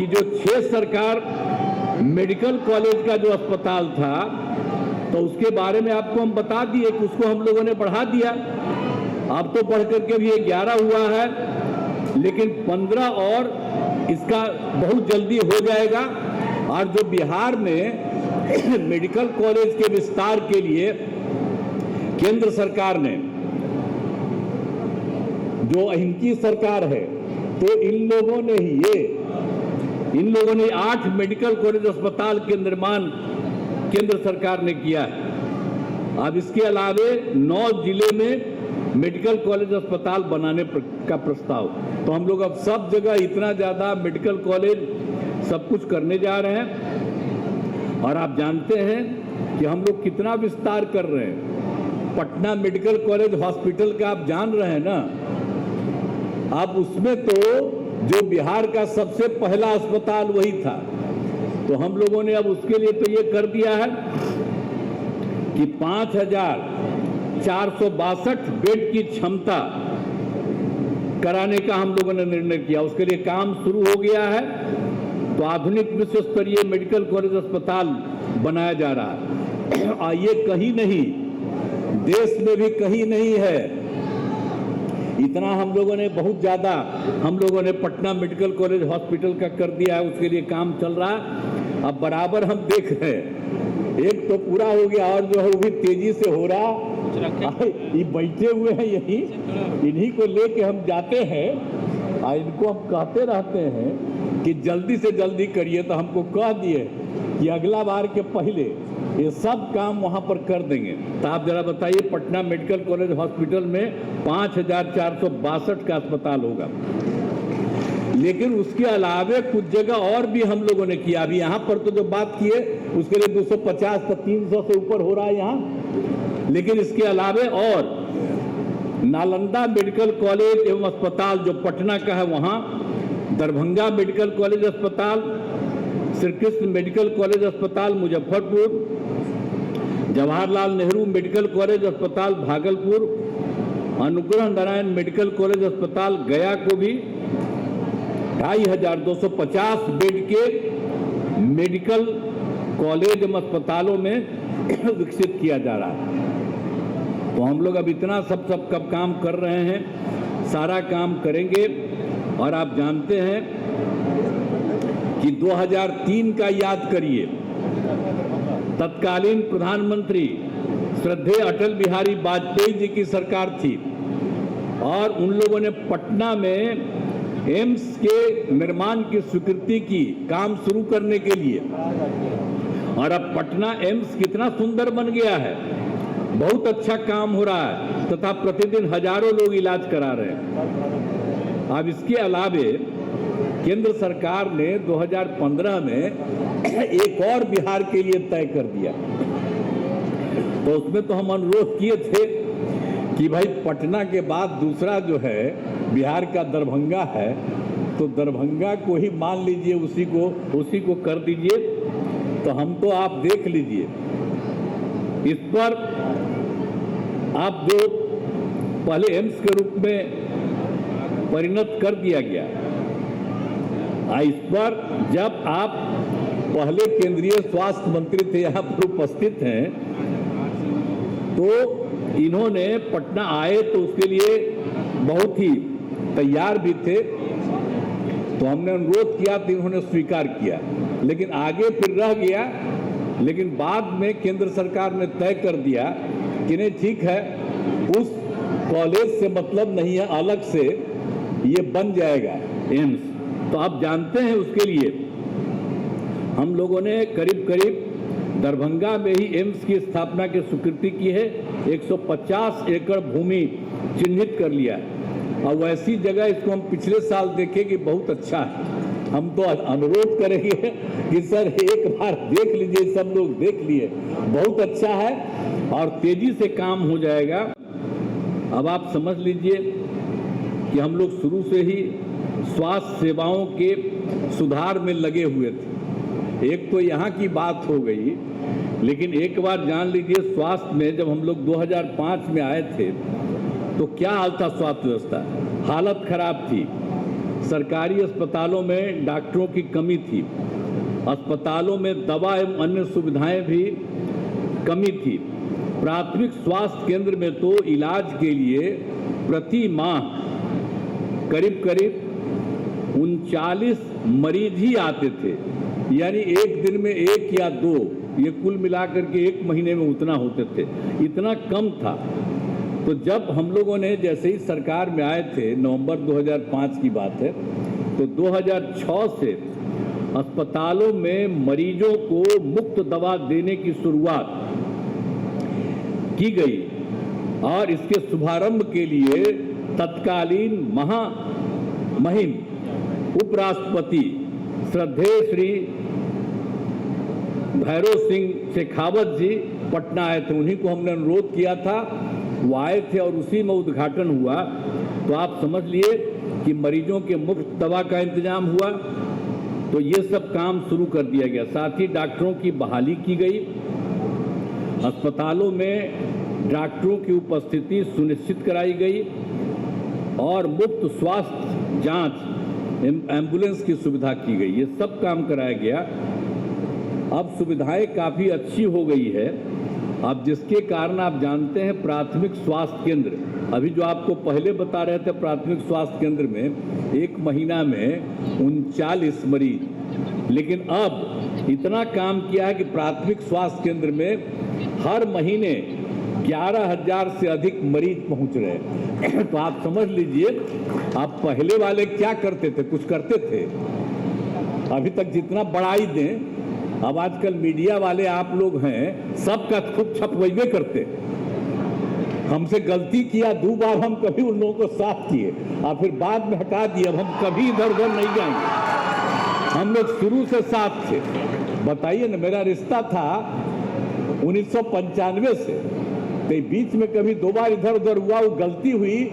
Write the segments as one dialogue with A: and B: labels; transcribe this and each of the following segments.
A: कि जो 6 सरकार मेडिकल कॉलेज का जो अस्पताल था, तो उसके बारे में आपको हम बता दिए कि उसको हम लोगों ने बढ़ा दिया। अब तो बढ़ करके भी ये 11 हुआ है, लेकिन 15 और इसका बहुत जल्दी हो जाएगा। और जो बिहार में मेडिकल कॉलेज के विस्तार के लिए केंद्र सरकार ने, जो इनकी सरकार है, तो इन लोगों ने 8 मेडिकल कॉलेज अस्पताल के निर्माण केंद्र सरकार ने किया है। अब इसके अलावे 9 जिले में मेडिकल कॉलेज अस्पताल बनाने का प्रस्ताव। तो हम लोग अब सब जगह इतना ज़्यादा मेडिकल कॉलेज सब कुछ करने जा रहे हैं। और आप जानते हैं कि हम लोग कितना विस्तार कर रहे हैं। पटना मेडिकल कॉलेज हॉस्पिटल का आप जान रहे हैं ना। अब उसमें तो जो बिहार का सबसे पहला अस्पताल वही था। तो हम लोगों ने अब उसके लिए तो ये कर दिया है कि 5,462 बेड की क्षमता कराने का हम लोगों ने निर्णय किया। उसके लिए काम शुरू हो गया है। तो आधुनिक विश्व स्तरीय मेडिकल कॉलेज अस्पताल बनाया जा रहा है। और ये कहीं नहीं, देश में भी कहीं नहीं है। इतना हम लोगों ने बहुत ज़्यादा हम लोगों ने पटना मेडिकल कॉलेज हॉस्पिटल का कर दिया है। उसके लिए काम चल रहा है। अब बराबर हम देख रहे हैं, एक तो पूरा हो गया और जो है वो भी तेजी से हो रहा। ये बैठे हुए हैं यही, इन्हीं को लेके हम जाते हैं और इनको हम कहते रहते हैं कि जल्दी से जल्दी करिए। तो हमको कह दिए कि अगला बार के पहले ये सब काम वहाँ पर कर देंगे। तो आप जरा बताइए, पटना मेडिकल कॉलेज हॉस्पिटल में 5,462 का अस्पताल होगा। लेकिन उसके अलावे कुछ जगह और भी हम लोगों ने किया। अभी यहाँ पर तो जो बात की है उसके लिए 250 तो 300 से ऊपर हो रहा है यहाँ। लेकिन इसके अलावे और नालंदा मेडिकल कॉलेज एवं अस्पताल जो पटना का है वहाँ, दरभंगा मेडिकल कॉलेज अस्पताल, श्री कृष्ण मेडिकल कॉलेज अस्पताल मुजफ्फरपुर, जवाहरलाल नेहरू मेडिकल कॉलेज अस्पताल भागलपुर, अनुग्रह नारायण मेडिकल कॉलेज अस्पताल गया को भी 2,250 बेड के मेडिकल कॉलेज एवं अस्पतालों में विकसित किया जा रहा है। तो हम लोग अब इतना सब कब काम कर रहे हैं, सारा काम करेंगे। और आप जानते हैं कि 2003 का याद करिए, तत्कालीन प्रधानमंत्री श्रद्धेय अटल बिहारी वाजपेयी जी की सरकार थी और उन लोगों ने पटना में एम्स के निर्माण की स्वीकृति की काम शुरू करने के लिए। और अब पटना एम्स कितना सुंदर बन गया है, बहुत अच्छा काम हो रहा है तथा प्रतिदिन हजारों लोग इलाज करा रहे हैं। अब इसके अलावे केंद्र सरकार ने 2015 में एक और बिहार के लिए तय कर दिया। तो उसमें तो हम अनुरोध किए थे कि भाई पटना के बाद दूसरा जो है बिहार का दरभंगा है, तो दरभंगा को ही मान लीजिए, उसी को कर दीजिए। तो हम तो आप देख लीजिए, इस पर आप जो पहले एम्स के रूप में परिणत कर दिया गया, इस पर जब आप पहले केंद्रीय स्वास्थ्य मंत्री थे, यहाँ पर उपस्थित हैं, तो इन्होंने पटना आए तो उसके लिए बहुत ही तैयार भी थे। तो हमने अनुरोध किया तो इन्होंने स्वीकार किया, लेकिन आगे फिर रह गया। लेकिन बाद में केंद्र सरकार ने तय कर दिया कि नहीं, ठीक है, उस कॉलेज से मतलब नहीं है, अलग से ये बन जाएगा एम्स। तो आप जानते हैं उसके लिए हम लोगों ने करीब दरभंगा में ही एम्स की स्थापना की स्वीकृति की है। 150 एकड़ भूमि चिन्हित कर लिया है और वैसी जगह इसको हम पिछले साल देखे कि बहुत अच्छा है। हम तो अनुरोध करेंगे कि सर एक बार देख लीजिए, सब लोग देख लिए, बहुत अच्छा है और तेजी से काम हो जाएगा। अब आप समझ लीजिए कि हम लोग शुरू से ही स्वास्थ्य सेवाओं के सुधार में लगे हुए थे। एक तो यहाँ की बात हो गई, लेकिन एक बार जान लीजिए स्वास्थ्य में जब हम लोग 2005 में आए थे तो क्या हाल था स्वास्थ्य व्यवस्था, हालत खराब थी। सरकारी अस्पतालों में डॉक्टरों की कमी थी, अस्पतालों में दवा एवं अन्य सुविधाएं भी कमी थी। प्राथमिक स्वास्थ्य केंद्र में तो इलाज के लिए प्रति माह करीब करीब 39 मरीज ही आते थे, यानी एक दिन में 1 या 2, ये कुल मिलाकर के 1 महीने में उतना होते थे, इतना कम था। तो जब हम लोगों ने जैसे ही सरकार में आए थे, नवंबर 2005 की बात है, तो 2006 से अस्पतालों में मरीजों को मुफ्त दवा देने की शुरुआत की गई और इसके शुभारंभ के लिए तत्कालीन महामहिम उपराष्ट्रपति श्रद्धेय श्री भैरव सिंह शेखावत जी पटना आए थे। उन्हीं को हमने अनुरोध किया था, वो आए थे और उसी में उद्घाटन हुआ। तो आप समझ लिए कि मरीजों के मुफ्त दवा का इंतजाम हुआ, तो ये सब काम शुरू कर दिया गया। साथ ही डॉक्टरों की बहाली की गई, अस्पतालों में डॉक्टरों की उपस्थिति सुनिश्चित कराई गई और मुफ्त स्वास्थ्य जांच, एम्बुलेंस की सुविधा की गई। ये सब काम कराया गया। अब सुविधाएं काफ़ी अच्छी हो गई है। अब जिसके कारण आप जानते हैं प्राथमिक स्वास्थ्य केंद्र, अभी जो आपको पहले बता रहे थे, प्राथमिक स्वास्थ्य केंद्र में 1 महीना में 39 मरीज, लेकिन अब इतना काम किया है कि प्राथमिक स्वास्थ्य केंद्र में हर महीने 11,000 से अधिक मरीज पहुंच रहे हैं। तो आप समझ लीजिए, आप पहले वाले क्या करते थे, कुछ करते थे, अभी तक जितना बढ़ाई दें। अब आजकल मीडिया वाले आप लोग हैं, सबका खूब छपवाइबे करते। हमसे गलती किया 2 बार, हम कभी उन लोगों को साफ किए और फिर बाद में हटा दिए। अब हम कभी इधर उधर नहीं जाएंगे, हम लोग शुरू से साफ थे। बताइए ना, मेरा रिश्ता था 1995 से, तो बीच में कभी 2 बार इधर उधर हुआ, वो गलती हुई,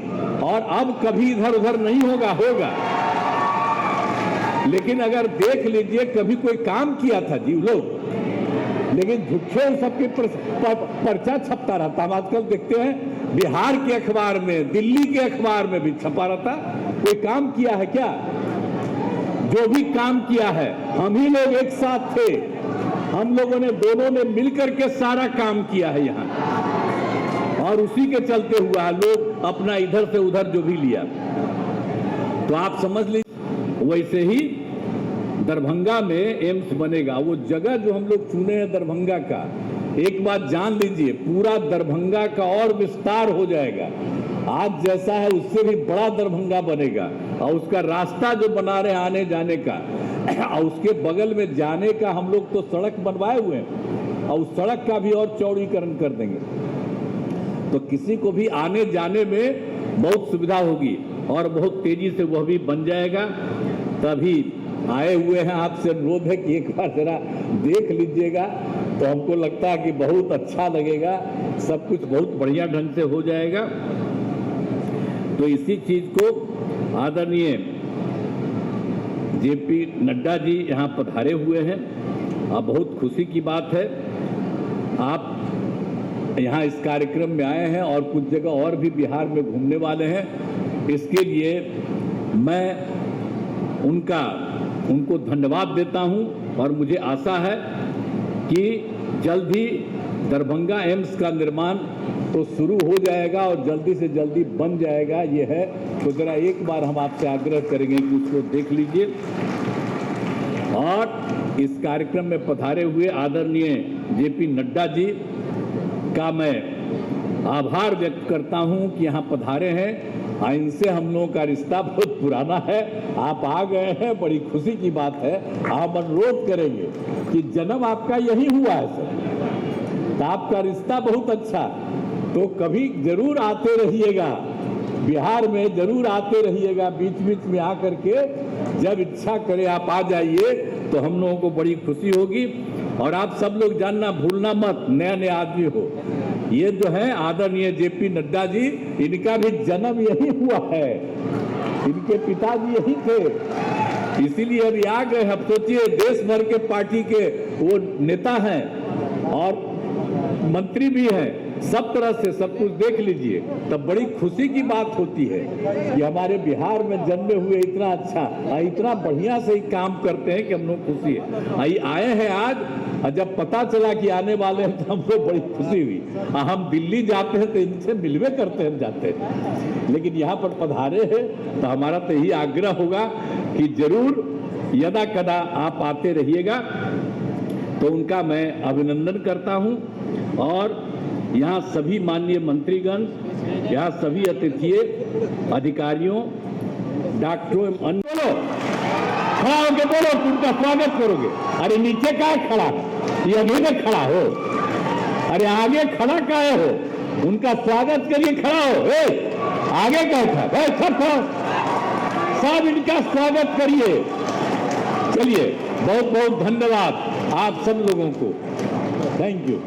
A: और अब कभी इधर उधर नहीं होगा। लेकिन अगर देख लीजिए, कभी कोई काम किया था जी लोग, लेकिन झूठे सबके पर्चा छपता रहता। हम आजकल देखते हैं बिहार के अखबार में, दिल्ली के अखबार में भी छपा रहता। कोई काम किया है क्या? जो भी काम किया है, हम ही लोग एक साथ थे, हम लोगों ने दोनों ने मिलकर के सारा काम किया है यहाँ, और उसी के चलते हुआ लोग अपना इधर से उधर जो भी लिया। तो आप समझ लीजिए, वैसे ही दरभंगा में एम्स बनेगा। वो जगह जो हम लोग चुने हैं दरभंगा का, एक बात जान लीजिए, पूरा दरभंगा का और विस्तार हो जाएगा। आज जैसा है उससे भी बड़ा दरभंगा बनेगा, और उसका रास्ता जो बना रहे आने जाने का, और उसके बगल में जाने का हम लोग तो सड़क बनवाए हुए हैं, और उस सड़क का भी और चौड़ीकरण कर देंगे। तो किसी को भी आने जाने में बहुत सुविधा होगी और बहुत तेजी से वह भी बन जाएगा। तभी आए हुए हैं, आपसे अनुरोध है कि एक बार जरा देख लीजिएगा, तो हमको लगता है कि बहुत अच्छा लगेगा, सब कुछ बहुत बढ़िया ढंग से हो जाएगा। तो इसी चीज को आदरणीय जेपी नड्डा जी यहाँ पधारे हुए हैं, और बहुत खुशी की बात है आप यहाँ इस कार्यक्रम में आए हैं, और कुछ जगह और भी बिहार में घूमने वाले हैं। इसके लिए मैं उनको धन्यवाद देता हूं, और मुझे आशा है कि जल्द ही दरभंगा एम्स का निर्माण तो शुरू हो जाएगा और जल्दी से जल्दी बन जाएगा, ये है। तो जरा एक बार हम आपसे आग्रह करेंगे कि उसको देख लीजिए। और इस कार्यक्रम में पधारे हुए आदरणीय जेपी नड्डा जी का मैं आभार व्यक्त करता हूं कि यहाँ पधारे हैं। इनसे हम लोगों का रिश्ता बहुत पुराना है, आप आ गए हैं, बड़ी खुशी की बात है। आप अनुरोध करेंगे कि जन्म आपका यही हुआ है सर, तो आपका रिश्ता बहुत अच्छा, तो कभी जरूर आते रहिएगा, बिहार में जरूर आते रहिएगा, बीच बीच में आकर के जब इच्छा करे आप आ जाइए, तो हम लोगों को बड़ी खुशी होगी। और आप सब लोग जानना भूलना मत, नया नया आदमी हो, ये जो है आदरणीय जेपी नड्डा जी, इनका भी जन्म यही हुआ है, इनके पिताजी यही थे, इसीलिए अभी आ गए। अब सोचिए, देश भर के पार्टी के वो नेता हैं और मंत्री भी हैं, सब तरह से सब कुछ देख लीजिए, तब बड़ी खुशी की बात होती है कि हमारे बिहार में जन्मे हुए इतना अच्छा इतना बढ़िया से ही काम करते हैं कि हम लोग खुशी है। आए हैं आज, और जब पता चला कि आने वाले हैं तो हमको बड़ी खुशी हुई। हम दिल्ली जाते हैं तो इनसे मिलवे करते हैं, जाते हैं, लेकिन यहाँ पर पधारे हैं तो हमारा तो यही आग्रह होगा कि जरूर यदा कदा आप आते रहिएगा। तो उनका मैं अभिनंदन करता हूं, और यहाँ सभी माननीय मंत्रीगण, यहाँ सभी अतिथि अधिकारियों, डॉक्टरों, बोलो खड़ा होके बोलो, उनका स्वागत करोगे। अरे नीचे का खड़ा, ये अभी तक खड़ा हो, अरे आगे खड़ा काहे हो, उनका स्वागत करिए, खड़ा हो, आगे क्या था, सब इनका स्वागत करिए। चलिए, बहुत बहुत धन्यवाद आप सब लोगों को, थैंक यू।